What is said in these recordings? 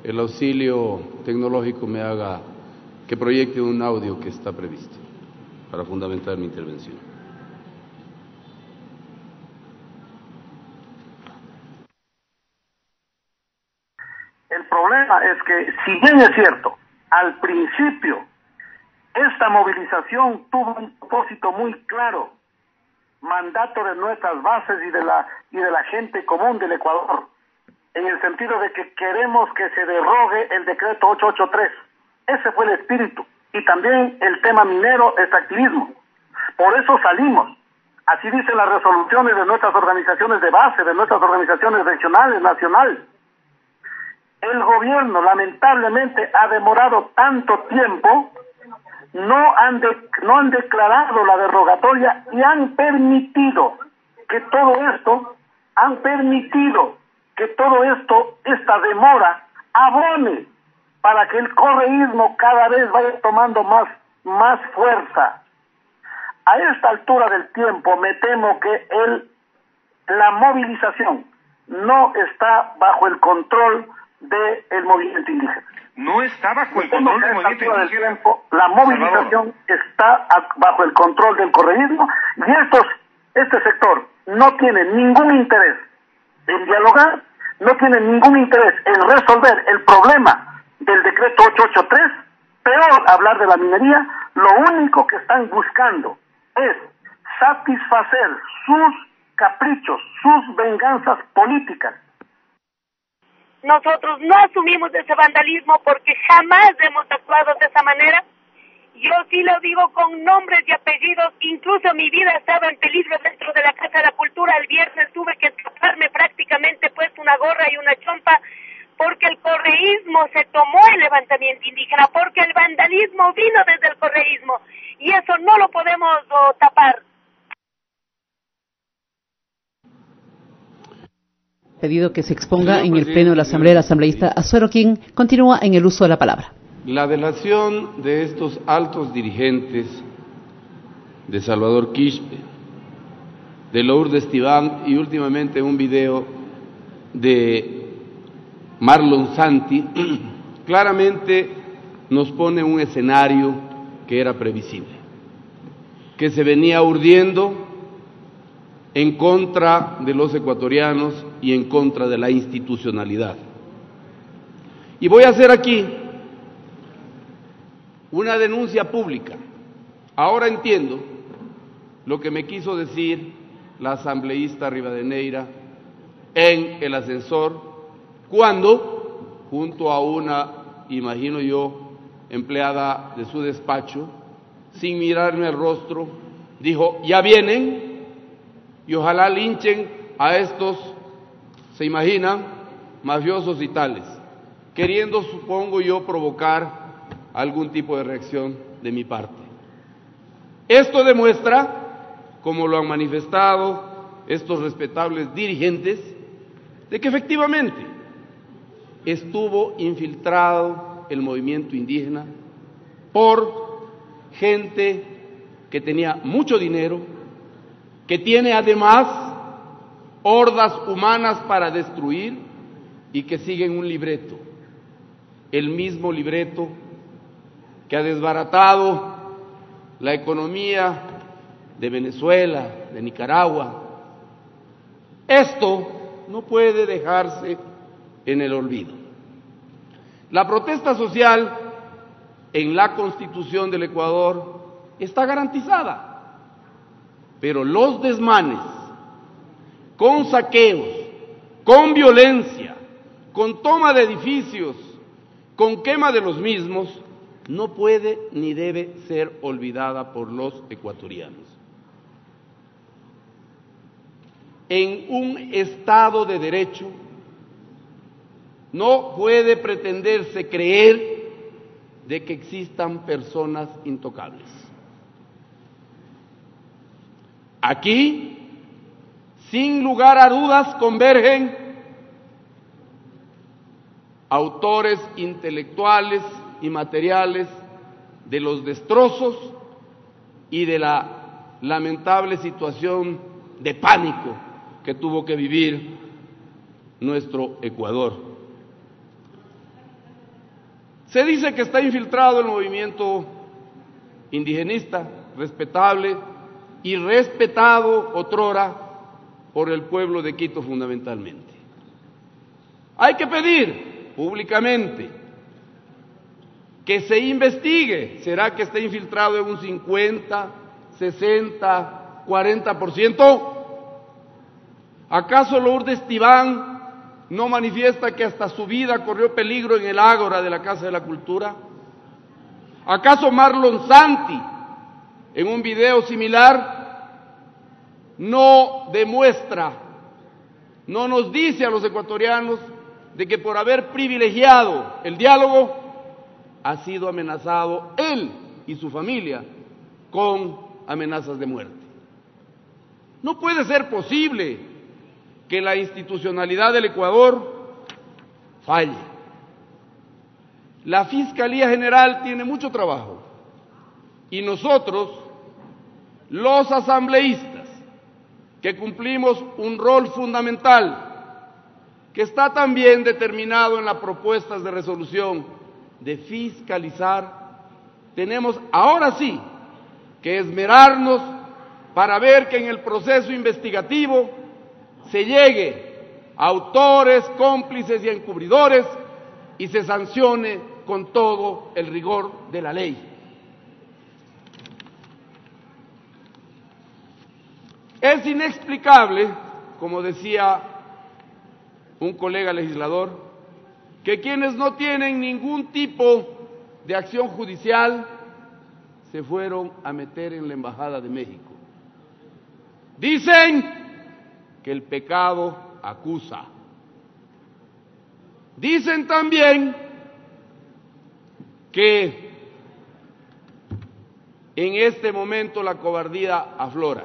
el auxilio tecnológico me haga que proyecte un audio que está previsto para fundamentar mi intervención. El problema es que, si bien es cierto, al principio esta movilización tuvo un propósito muy claro, mandato de nuestras bases y de la gente común del Ecuador, en el sentido de que queremos que se derogue el decreto 883. Ese fue el espíritu. Y también el tema minero, extractivismo. Por eso salimos. Así dicen las resoluciones de nuestras organizaciones de base, de nuestras organizaciones regionales, nacionales. El gobierno, lamentablemente, ha demorado tanto tiempo, no han declarado la derogatoria y han permitido que todo esto, esta demora, abone para que el correísmo cada vez vaya tomando más fuerza. A esta altura del tiempo me temo que la movilización no está bajo el control del movimiento indígena. No está bajo el control del movimiento indígena. La movilización está bajo el control del correísmo y este sector no tiene ningún interés en dialogar, no tiene ningún interés en resolver el problema del decreto 883, peor hablar de la minería. Lo único que están buscando es satisfacer sus caprichos, sus venganzas políticas. Nosotros no asumimos ese vandalismo porque jamás hemos actuado de esa manera. Yo sí lo digo con nombres y apellidos, incluso mi vida estaba en peligro dentro de la Casa de la Cultura. El viernes tuve que escaparme, prácticamente puesto una gorra y una chompa, porque el correísmo se tomó el levantamiento indígena, porque el vandalismo vino desde el correísmo, y eso no lo podemos tapar. Pedido que se exponga en el Pleno de la Asamblea el asambleísta Azuero, quien continúa en el uso de la palabra. La delación de estos altos dirigentes, de Salvador Quispe, de Lourdes Tibán y últimamente un video de Marlon Santi, claramente nos pone un escenario que era previsible, que se venía urdiendo en contra de los ecuatorianos y en contra de la institucionalidad. Y voy a hacer aquí una denuncia pública. Ahora entiendo lo que me quiso decir la asambleísta Rivadeneira en el ascensor, cuando, junto a una, imagino yo, empleada de su despacho, sin mirarme al rostro, dijo: ya vienen, y ojalá linchen a estos, se imaginan, mafiosos y tales, queriendo, supongo yo, provocar algún tipo de reacción de mi parte. Esto demuestra, como lo han manifestado estos respetables dirigentes, de que efectivamente estuvo infiltrado el movimiento indígena por gente que tenía mucho dinero, que tiene además hordas humanas para destruir y que siguen un libreto, el mismo libreto que ha desbaratado la economía de Venezuela, de Nicaragua. Esto no puede dejarse en el olvido. La protesta social en la Constitución del Ecuador está garantizada, pero los desmanes, con saqueos, con violencia, con toma de edificios, con quema de los mismos, no puede ni debe ser olvidada por los ecuatorianos. En un Estado de Derecho no puede pretenderse creer de que existan personas intocables. Aquí, sin lugar a dudas, convergen autores intelectuales y materiales de los destrozos y de la lamentable situación de pánico que tuvo que vivir nuestro Ecuador. Se dice que está infiltrado el movimiento indigenista, respetable y respetado otrora por el pueblo de Quito fundamentalmente. Hay que pedir públicamente que se investigue. ¿Será que está infiltrado en un 50, 60, 40%? ¿Acaso Lourdes Tibán no manifiesta que hasta su vida corrió peligro en el ágora de la Casa de la Cultura? ¿Acaso Marlon Santi, en un video similar, no demuestra, no nos dice a los ecuatorianos de que por haber privilegiado el diálogo ha sido amenazado él y su familia con amenazas de muerte? No puede ser posible que la institucionalidad del Ecuador falle. La Fiscalía General tiene mucho trabajo y nosotros, los asambleístas, que cumplimos un rol fundamental, que está también determinado en las propuestas de resolución de fiscalizar, tenemos ahora sí que esmerarnos para ver que en el proceso investigativo se llegue a autores, cómplices y encubridores y se sancione con todo el rigor de la ley. Es inexplicable, como decía un colega legislador, que quienes no tienen ningún tipo de acción judicial se fueron a meter en la Embajada de México. Dicen que el pecado acusa. Dicen también que en este momento la cobardía aflora.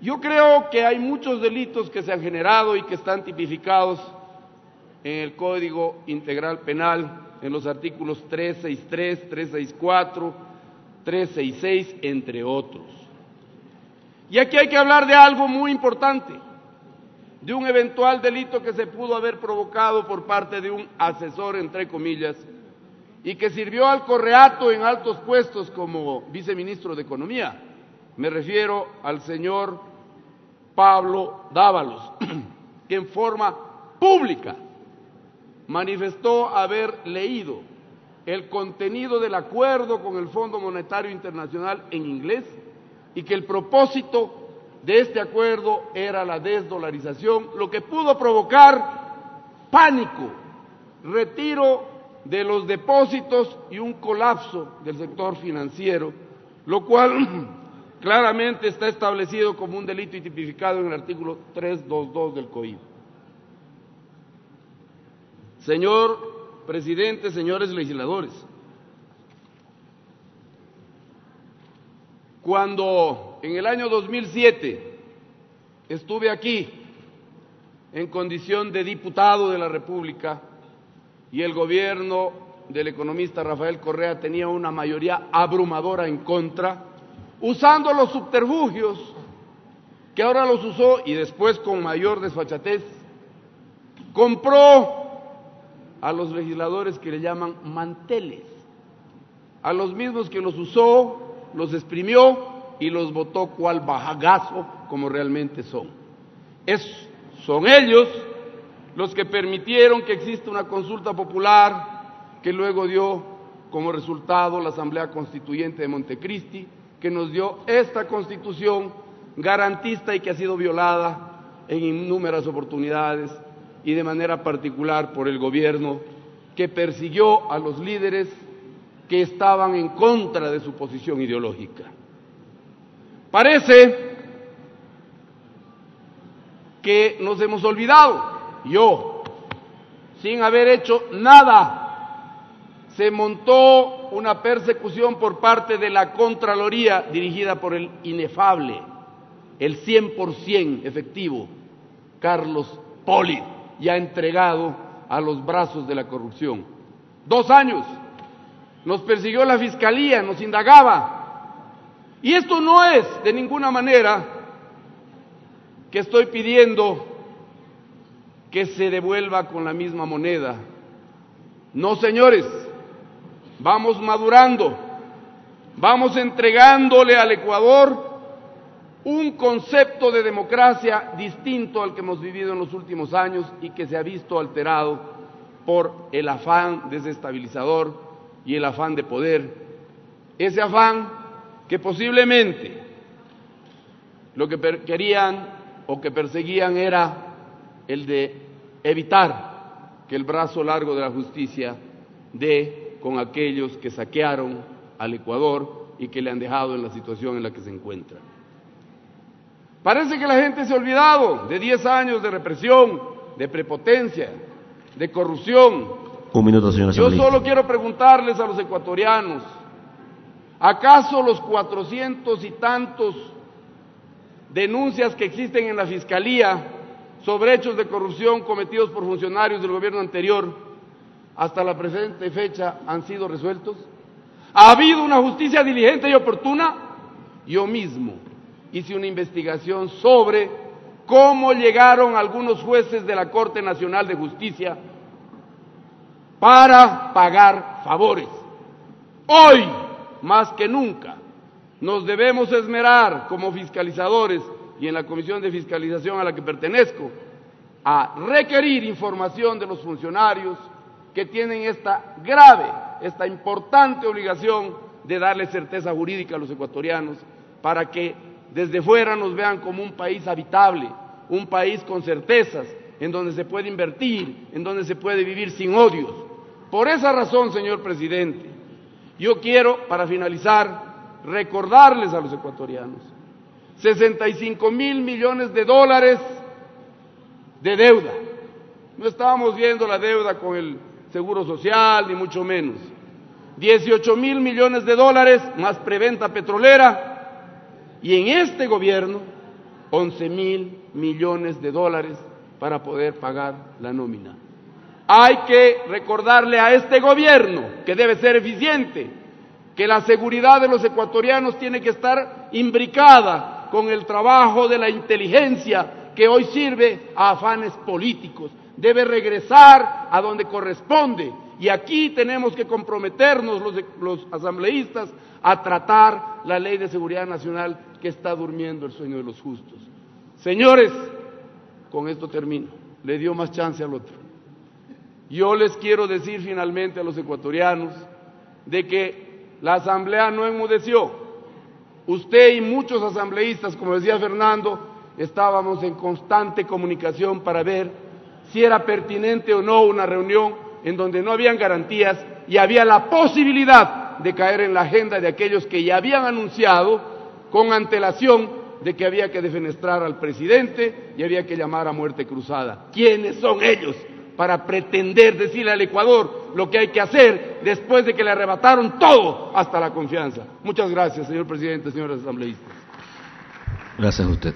Yo creo que hay muchos delitos que se han generado y que están tipificados en el Código Integral Penal, en los artículos 363, 364, 366, entre otros. Y aquí hay que hablar de algo muy importante, de un eventual delito que se pudo haber provocado por parte de un asesor, entre comillas, y que sirvió al correato en altos puestos como viceministro de Economía. Me refiero al señor Pablo Dávalos, que en forma pública manifestó haber leído el contenido del acuerdo con el Fondo Monetario Internacional en inglés y que el propósito de este acuerdo era la desdolarización, lo que pudo provocar pánico, retiro de los depósitos y un colapso del sector financiero, lo cual claramente está establecido como un delito y tipificado en el artículo 322 del COIP. Señor presidente, señores legisladores, cuando en el año 2007 estuve aquí en condición de diputado de la República y el gobierno del economista Rafael Correa tenía una mayoría abrumadora en contra, usando los subterfugios que ahora los usó y después con mayor desfachatez, compró a los legisladores que le llaman manteles, a los mismos que los usó, los exprimió y los votó cual bajagazo como realmente son. Son ellos los que permitieron que exista una consulta popular que luego dio como resultado la Asamblea Constituyente de Montecristi, que nos dio esta Constitución garantista y que ha sido violada en innúmeras oportunidades y de manera particular por el gobierno que persiguió a los líderes que estaban en contra de su posición ideológica. Parece que nos hemos olvidado. Yo, sin haber hecho nada, se montó una persecución por parte de la Contraloría dirigida por el inefable, el 100% efectivo, Carlos Poli, ya entregado a los brazos de la corrupción. 2 años nos persiguió la Fiscalía, nos indagaba. Y esto no es de ninguna manera que estoy pidiendo que se devuelva con la misma moneda. No, señores, vamos madurando, vamos entregándole al Ecuador un concepto de democracia distinto al que hemos vivido en los últimos años y que se ha visto alterado por el afán desestabilizador y el afán de poder. Ese afán que posiblemente lo que querían o que perseguían era el de evitar que el brazo largo de la justicia dé con aquellos que saquearon al Ecuador y que le han dejado en la situación en la que se encuentra. Parece que la gente se ha olvidado de 10 años de represión, de prepotencia, de corrupción. Un minuto, señor asambleísta. Yo solo quiero preguntarles a los ecuatorianos, ¿acaso los 400 y tantos denuncias que existen en la Fiscalía sobre hechos de corrupción cometidos por funcionarios del gobierno anterior hasta la presente fecha han sido resueltos? ¿Ha habido una justicia diligente y oportuna? Yo mismo hice una investigación sobre cómo llegaron algunos jueces de la Corte Nacional de Justicia para pagar favores. Hoy, más que nunca, nos debemos esmerar como fiscalizadores y en la Comisión de Fiscalización a la que pertenezco a requerir información de los funcionarios que tienen esta grave, esta importante obligación de darle certeza jurídica a los ecuatorianos para que desde fuera nos vean como un país habitable, un país con certezas, en donde se puede invertir, en donde se puede vivir sin odios. Por esa razón, señor presidente, yo quiero, para finalizar, recordarles a los ecuatorianos, 65.000 millones de dólares de deuda. No estábamos viendo la deuda con el Seguro Social, ni mucho menos. 18.000 millones de dólares más preventa petrolera, y en este gobierno 11.000 millones de dólares para poder pagar la nómina. Hay que recordarle a este gobierno que debe ser eficiente, que la seguridad de los ecuatorianos tiene que estar imbricada con el trabajo de la inteligencia que hoy sirve a afanes políticos. Debe regresar a donde corresponde y aquí tenemos que comprometernos los asambleístas a tratar la Ley de Seguridad Nacional que está durmiendo el sueño de los justos. Señores, con esto termino, le dio más chance al otro. Yo les quiero decir finalmente a los ecuatorianos de que la Asamblea no enmudeció. Usted y muchos asambleístas, como decía Fernando, estábamos en constante comunicación para ver si era pertinente o no una reunión en donde no habían garantías y había la posibilidad de caer en la agenda de aquellos que ya habían anunciado con antelación de que había que defenestrar al presidente y había que llamar a muerte cruzada. ¿Quiénes son ellos para pretender decirle al Ecuador lo que hay que hacer después de que le arrebataron todo, hasta la confianza? Muchas gracias, señor presidente, señores asambleístas. Gracias a usted.